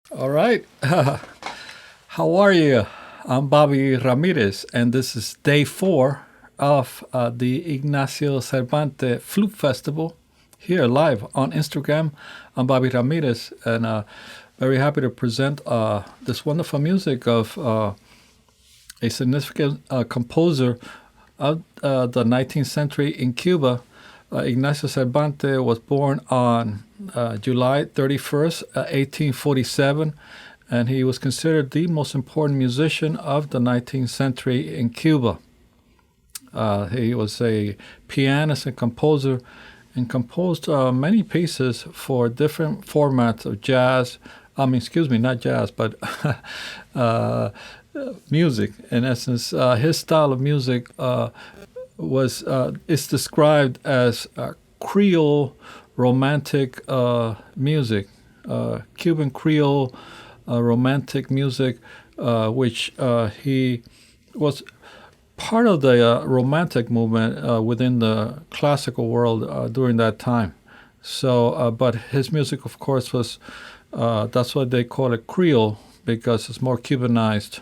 All right. How are you? I'm Bobby Ramirez, and this is day four of the Ignacio Cervantes Flute Festival here live on Instagram. I'm Bobby Ramirez, and very happy to present this wonderful music of a significant composer of the 19th century in Cuba. Ignacio Cervantes was born on July 31st, 1847, and he was considered the most important musician of the 19th century in Cuba. He was a pianist and composer and composed many pieces for different formats of jazz. Excuse me, not jazz, but uh, music. In essence, his style of music was is described as Creole romantic music, Cuban Creole romantic music, which he was part of the romantic movement within the classical world during that time. So, but his music, of course, was that's why they call it Creole because it's more Cubanized,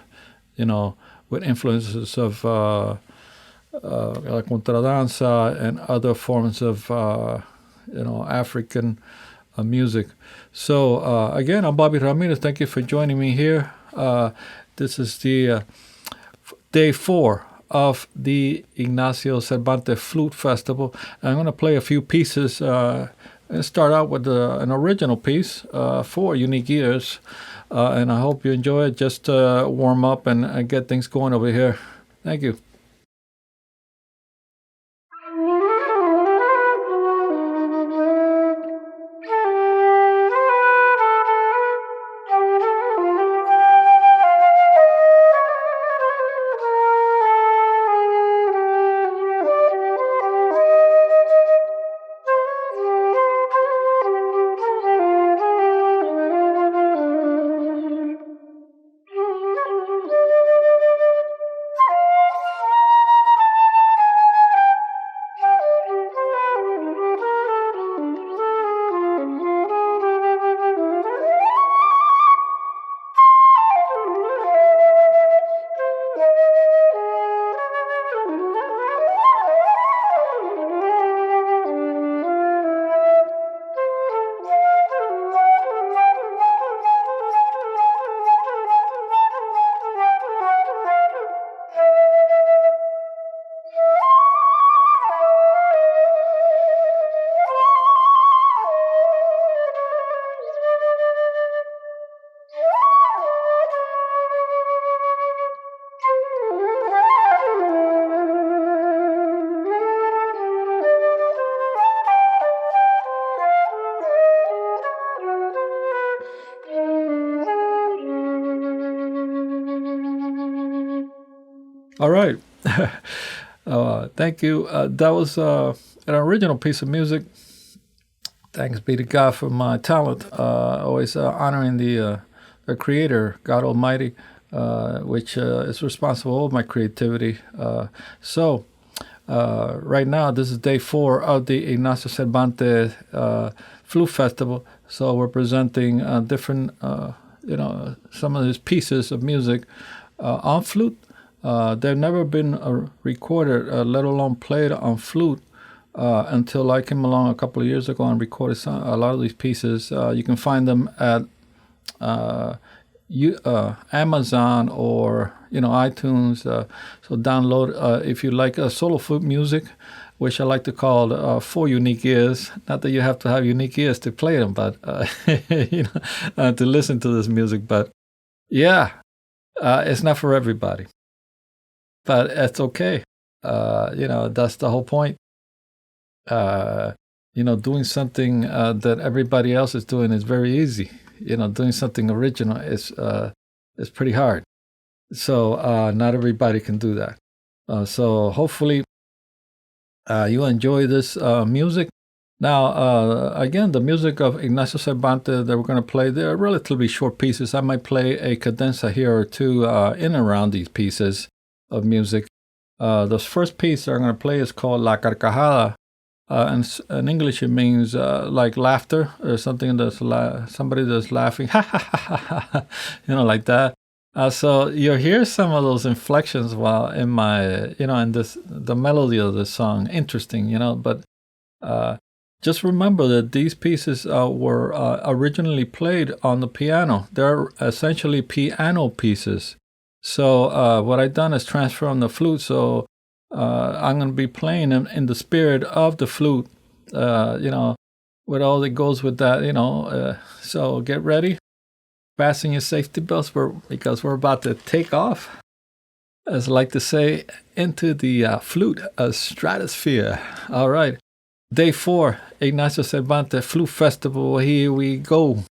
with influences of la contradanza and other forms of African music. So again, I'm Bobby Ramirez. Thank you for joining me here. This is the day four of the Ignacio Cervantes Flute Festival. And I'm going to play a few pieces. And start out with an original piece, for unique ears. And I hope you enjoy it. Just warm up and get things going over here. Thank you. All right. Thank you. That was an original piece of music. Thanks be to God for my talent. Always honoring the Creator, God Almighty, which is responsible for my creativity. Right now, this is day four of the Ignacio Cervantes Flute Festival. So we're presenting different, some of his pieces of music on flute. They've never been recorded, let alone played on flute, until I came along a couple of years ago and recorded a lot of these pieces. You can find them at Amazon or iTunes. So download if you like solo flute music, which I like to call for unique ears. Not that you have to have unique ears to play them, but to listen to this music. But yeah, it's not for everybody. But it's okay. That's the whole point. Doing something that everybody else is doing is very easy. Doing something original is pretty hard. So not everybody can do that. So hopefully you enjoy this music. Now, again, the music of Ignacio Cervantes that we're going to play, they're relatively short pieces. I might play a cadenza here or two in and around these pieces of music. The first piece I'm going to play is called La Carcajada, In English, it means like laughter or something somebody that's laughing, like that. So you'll hear some of those inflections while in my, in the melody of the song. Interesting, but uh, just remember that these pieces were originally played on the piano. They're essentially piano pieces. So what I've done is transfer on the flute. So I'm going to be playing in the spirit of the flute, with all that goes with that, so get ready, fasten your safety belts because we're about to take off, as I like to say, into the flute stratosphere. All right. Day 4, Ignacio Cervantes Flute Festival. Here we go.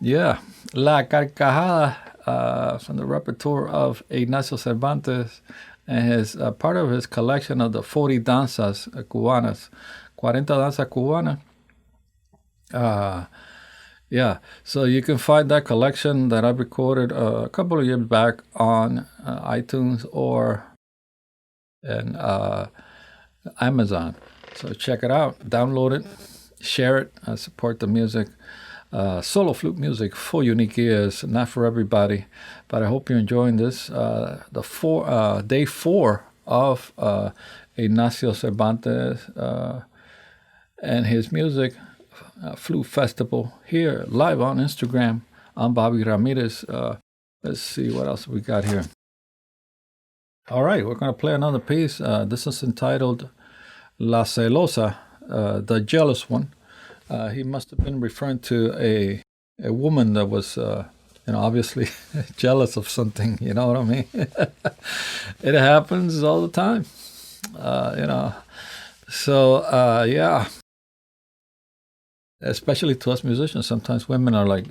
Yeah, La Carcajada from the repertoire of Ignacio Cervantes and his part of his collection of the 40 danzas cubanas, 40 danzas cubanas. Uh, yeah, so you can find that collection that I recorded a couple of years back on iTunes or and Amazon. So check it out, download it, share it, support the music. Solo flute music for unique ears, not for everybody. But I hope you're enjoying this. Day four of Ignacio Cervantes and his music flute festival here live on Instagram. I'm Bobby Ramirez. Let's see what else we got here. All right, we're going to play another piece. This is entitled La Celosa, the jealous one. He must have been referring to a woman that was, obviously jealous of something. You know what I mean? It happens all the time. So yeah. Especially to us musicians, sometimes women are like,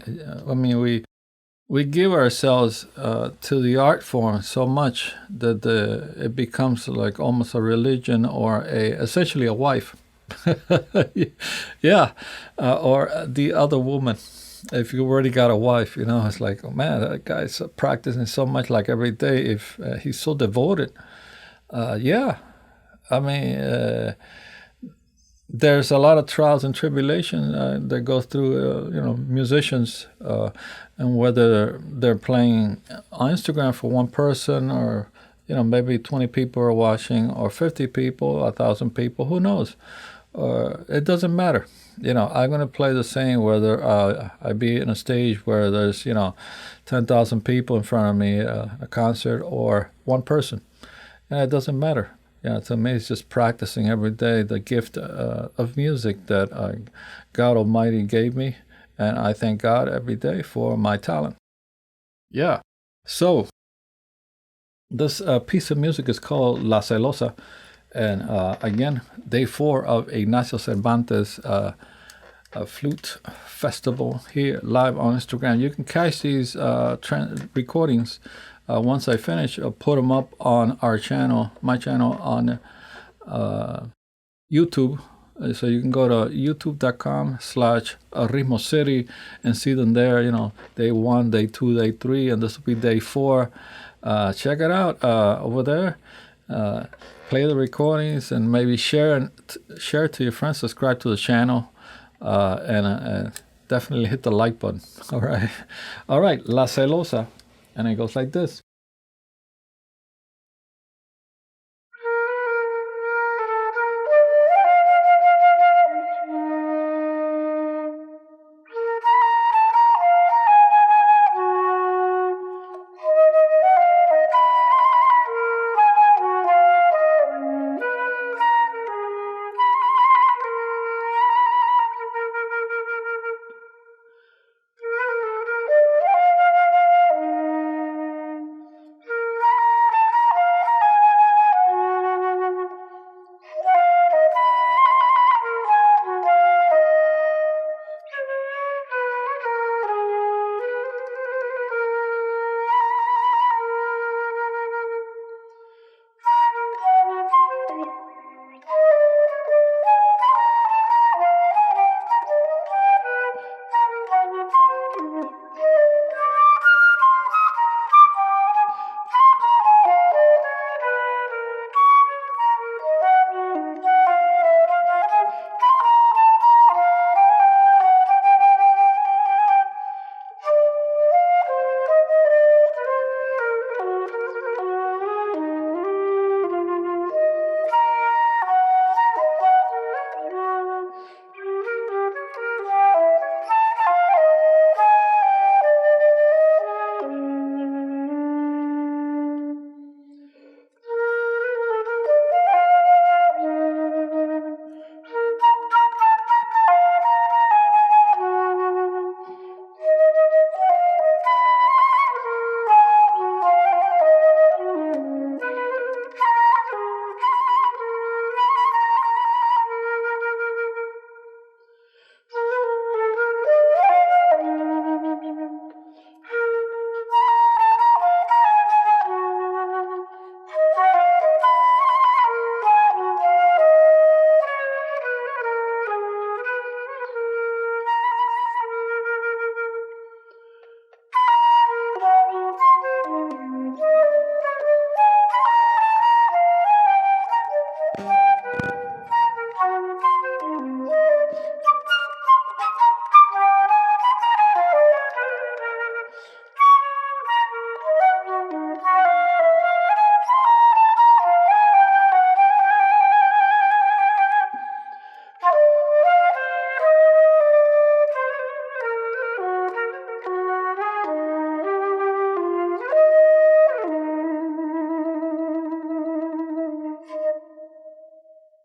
we give ourselves to the art form so much that it becomes like almost a religion or essentially a wife. Yeah, or the other woman. If you already got a wife, it's like, oh man, that guy's practicing so much, like every day. If he's so devoted, yeah. I mean, there's a lot of trials and tribulation that go through, musicians, and whether they're playing on Instagram for one person or maybe 20 people are watching or 50 people, 1,000 people, who knows? It doesn't matter. I'm going to play the same whether I be in a stage where there's 10,000 people in front of me, a concert, or one person. And it doesn't matter. To me, it's just practicing every day the gift of music that God Almighty gave me, and I thank God every day for my talent. Yeah. So this piece of music is called La Celosa, and again, day four of Ignacio Cervantes Flute Festival here live on Instagram. You can catch these recordings. Once I finish, I'll put them up on our channel, my channel on YouTube. So you can go to youtube.com/RITMOCITY and see them there. Day 1, day 2, day 3, and this will be day 4. Check it out over there. Play the recordings and maybe share it to your friends. Subscribe to the channel, and definitely hit the like button. All right, La Celosa, and it goes like this.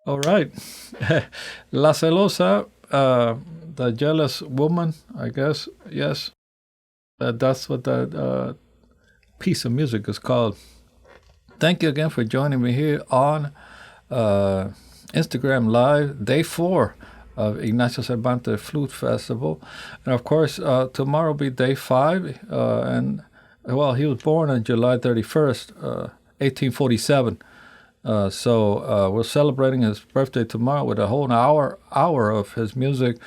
All right. La Celosa, the jealous woman, I guess. Yes, that's what that piece of music is called. Thank you again for joining me here on uh, Instagram Live, day 4 of Ignacio Cervantes Flute Festival. And of course, tomorrow will be day 5. And well, he was born on July 31st, 1847. So we're celebrating his birthday tomorrow with a whole hour of his music.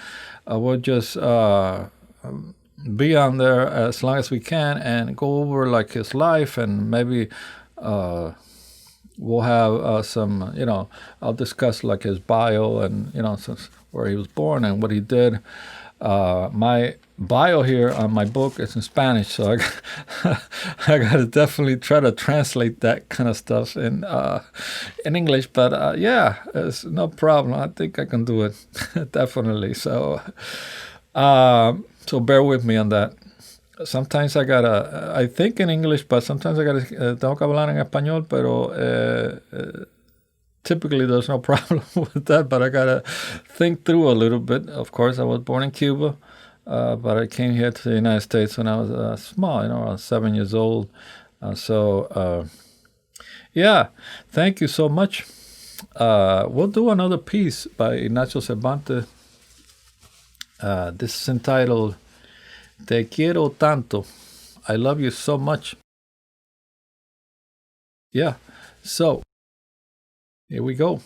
We'll just be on there as long as we can and go over like his life, and maybe we'll have some, I'll discuss like his bio and, since where he was born and what he did. My bio here on my book is in Spanish, so I gotta definitely try to translate that kind of stuff in English. But yeah, it's no problem. I think I can do it definitely. So bear with me on that. Sometimes I think in English, but sometimes tengo que hablar en español, pero typically there's no problem with that, but I gotta think through a little bit. Of course, I was born in Cuba, but I came here to the United States when I was small, around 7 years old. Yeah, thank you so much. We'll do another piece by Ignacio Cervantes. This is entitled Te quiero tanto. I love you so much. Yeah, so here we go.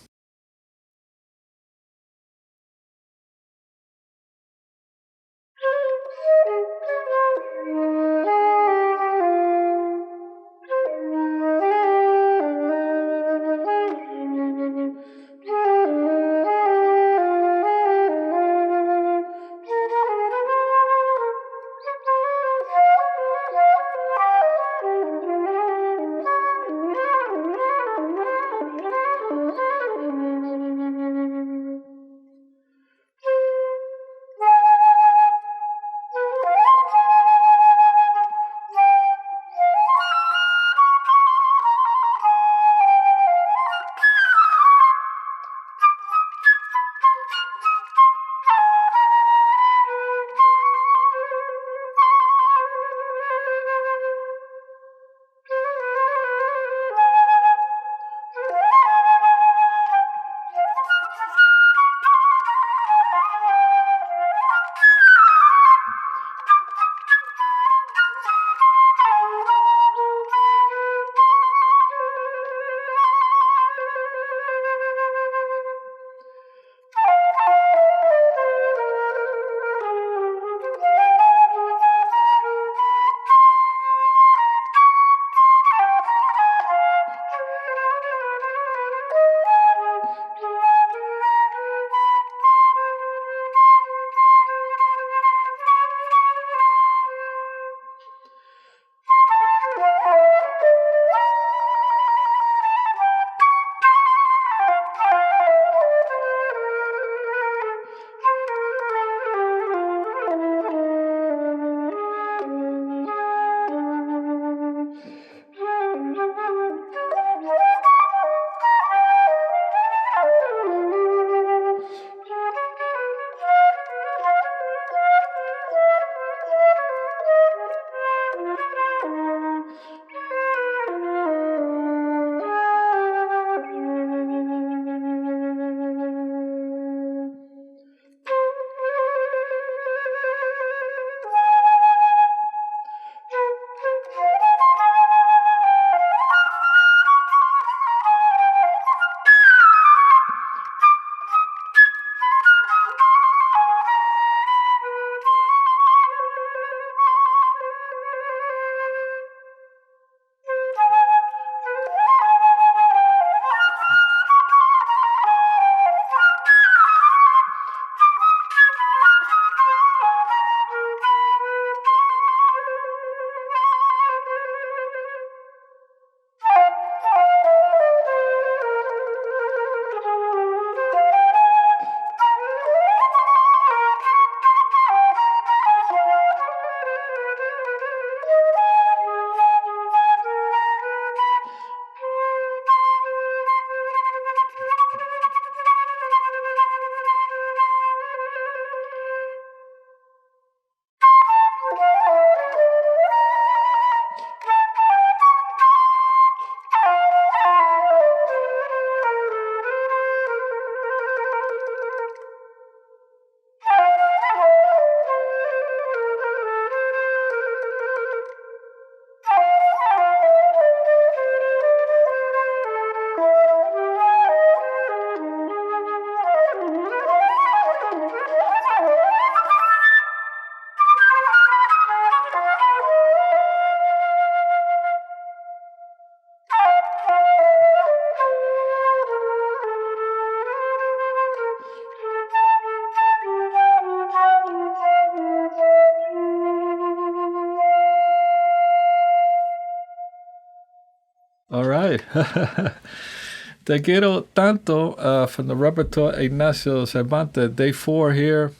Te quiero tanto from the repertoire Ignacio Cervantes, day 4 here.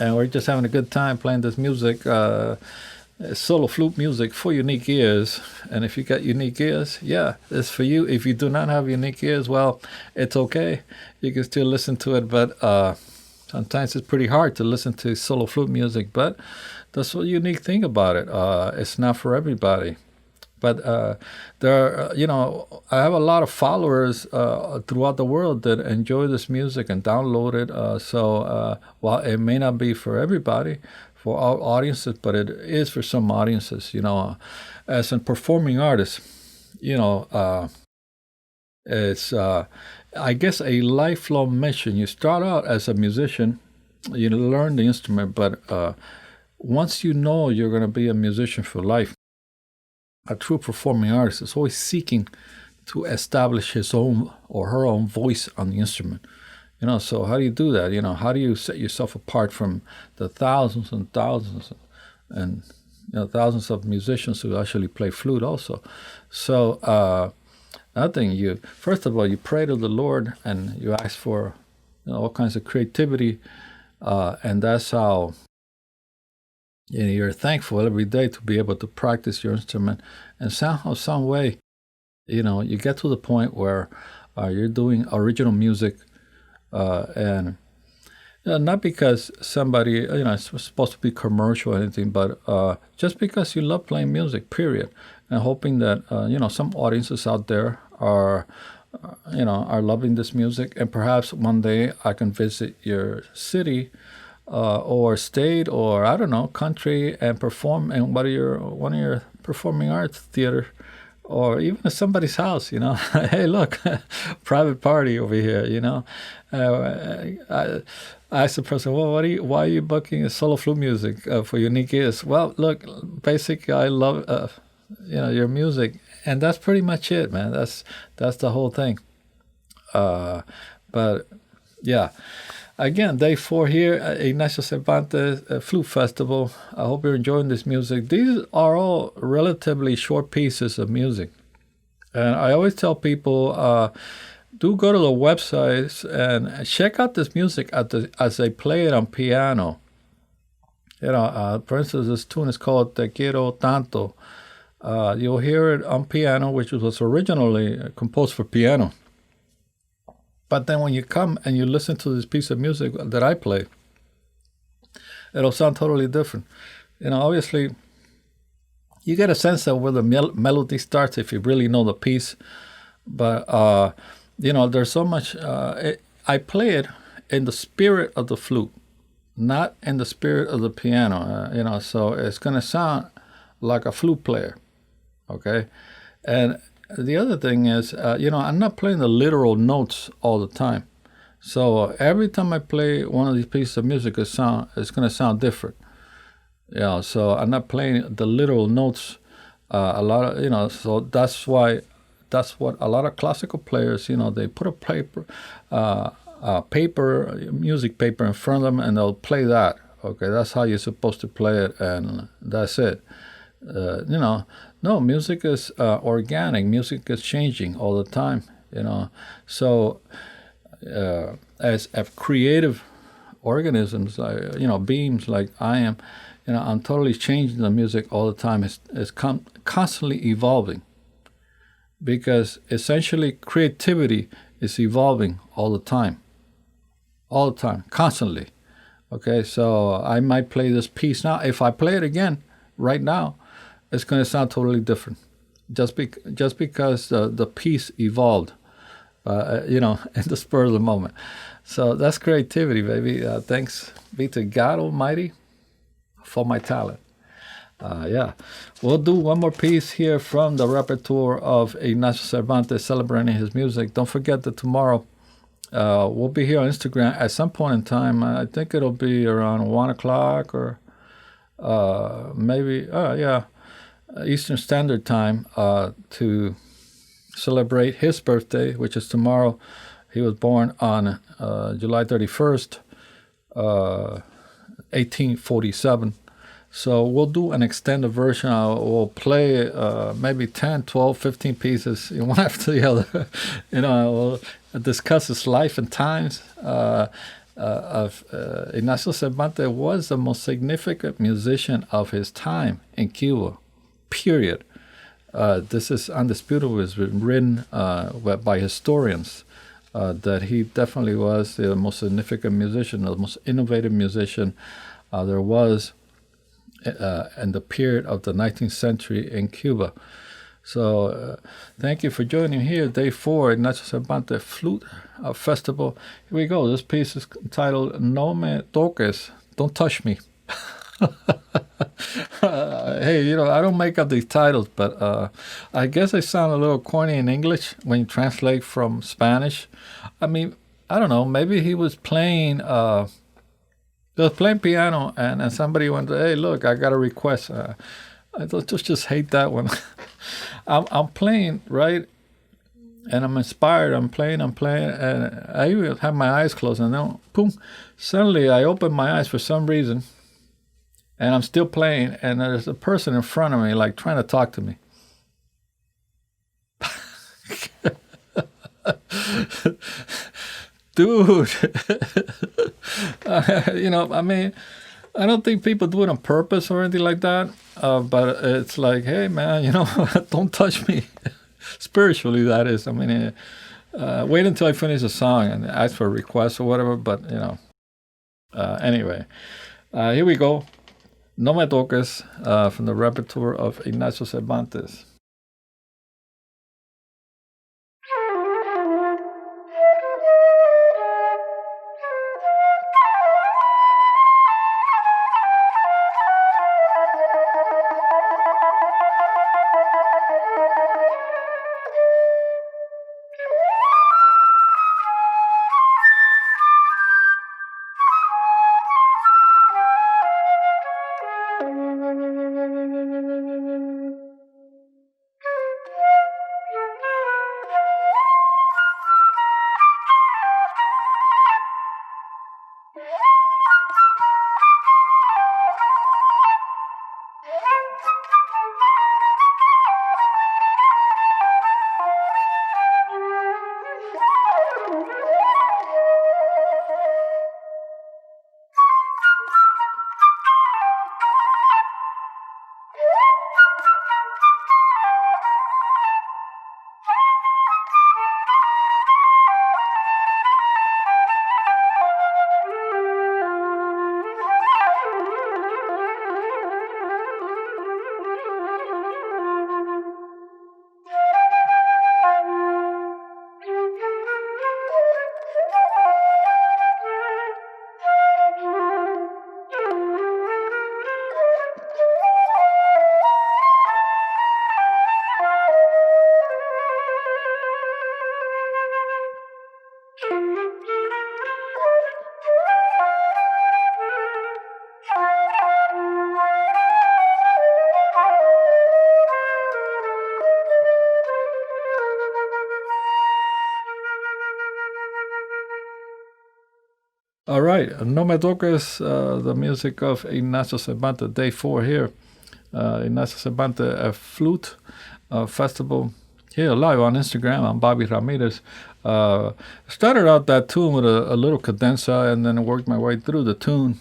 And we're just having a good time playing this music, solo flute music for unique ears. And if you got unique ears, yeah, it's for you. If you do not have unique ears, well, it's okay. You can still listen to it, but sometimes it's pretty hard to listen to solo flute music. But that's the unique thing about it. It's not for everybody. But there are, I have a lot of followers throughout the world that enjoy this music and download it. So while it may not be for everybody, for all audiences, but it is for some audiences. As a performing artist, it's I guess a lifelong mission. You start out as a musician, you learn the instrument, but once you know you're going to be a musician for life, a true performing artist is always seeking to establish his own or her own voice on the instrument. So how do you do that? How do you set yourself apart from the thousands and thousands and thousands of musicians who actually play flute also? So nothing. First of all, you pray to the Lord and you ask for all kinds of creativity, and that's how you're thankful every day to be able to practice your instrument, and somehow, some way, you get to the point where you're doing original music, and not because somebody, it's supposed to be commercial or anything, but just because you love playing music, period, and hoping that some audiences out there are loving this music, and perhaps one day I can visit your city. Or state, or I don't know, country, and perform in one of your performing arts theater, or even at somebody's house. Hey, look, private party over here. I asked the person, well, why are you booking a solo flute music for unique ears? Well, look, basically, I love your music, and that's pretty much it, man. That's the whole thing. But yeah. Again, day 4 here at Ignacio Cervantes Flute Festival. I hope you're enjoying this music. These are all relatively short pieces of music. And I always tell people, do go to the websites and check out this music as they play it on piano. For instance, this tune is called Te Quiero Tanto. You'll hear it on piano, which was originally composed for piano. But then when you come and you listen to this piece of music that I play, it'll sound totally different. Obviously, you get a sense of where the melody starts if you really know the piece. But, there's so much. I play it in the spirit of the flute, not in the spirit of the piano. So it's going to sound like a flute player, okay? And the other thing is, I'm not playing the literal notes all the time. So every time I play one of these pieces of music, it's going to sound different. So I'm not playing the literal notes a lot of, so that's what a lot of classical players, they put music paper in front of them, and they'll play that. Okay, that's how you're supposed to play it, and that's it. No, music is organic. Music is changing all the time, So, as creative organisms, beings like I am, I'm totally changing the music all the time. It's constantly evolving, because essentially creativity is evolving all the time, constantly. Okay, so I might play this piece now. If I play it again right now, it's going to sound totally different, just because the piece evolved, in the spur of the moment. So that's creativity, baby. Thanks be to God Almighty for my talent. We'll do one more piece here from the repertoire of Ignacio Cervantes celebrating his music. Don't forget that tomorrow we'll be here on Instagram at some point in time. I think it'll be around 1 o'clock or maybe, Eastern Standard Time to celebrate his birthday, which is tomorrow. He was born on July 31st, 1847. So we'll do an extended version. We'll play maybe 10, 12, 15 pieces, one after the other. We'll discuss his life and times. Ignacio Cervantes was the most significant musician of his time in Cuba, period. This is undisputable. It's been written by historians that he definitely was the most significant musician, the most innovative musician there was in the period of the 19th century in Cuba. So thank you for joining me here, Day 4, Ignacio Cervantes Flute Festival. Here we go. This piece is titled No Me Toques, Don't Touch Me. Hey, I don't make up these titles, but I guess they sound a little corny in English when you translate from Spanish. I mean, I don't know. Maybe he was playing piano, and somebody went, hey, look, I got a request. I just hate that one. I'm playing, right? And I'm inspired. I'm playing, and I even have my eyes closed, and then, boom, suddenly I open my eyes for some reason, and I'm still playing, and there's a person in front of me, like, trying to talk to me. Dude, I mean, I don't think people do it on purpose or anything like that, but it's like, hey, man, don't touch me. Spiritually, that is. I mean, wait until I finish the song and ask for a request or whatever, but, anyway, here we go. No Me Toques, from the repertoire of Ignacio Cervantes. All right, No Me Toques, the music of Ignacio Cervantes, Day 4 here. Ignacio Cervantes Flute Festival here live on Instagram. I'm Bobby Ramirez. Started out that tune with a little cadenza, and then worked my way through the tune,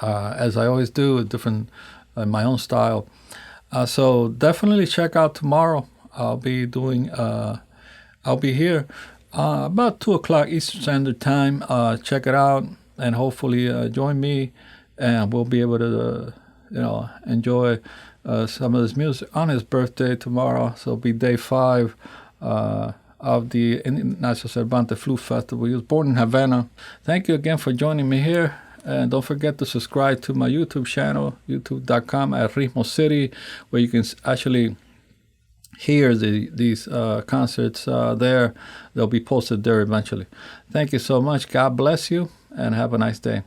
as I always do, different in my own style. So definitely check out tomorrow. I'll be here about 2 o'clock Eastern Standard Time. Check it out, and hopefully join me, and we'll be able to, enjoy some of this music on his birthday tomorrow. So it'll be Day 5 of the Ignacio Cervantes Flute Festival. He was born in Havana. Thank you again for joining me here. And don't forget to subscribe to my YouTube channel, youtube.com/RITMOCITY, where you can actually hear these concerts there. They'll be posted there eventually. Thank you so much. God bless you, and have a nice day.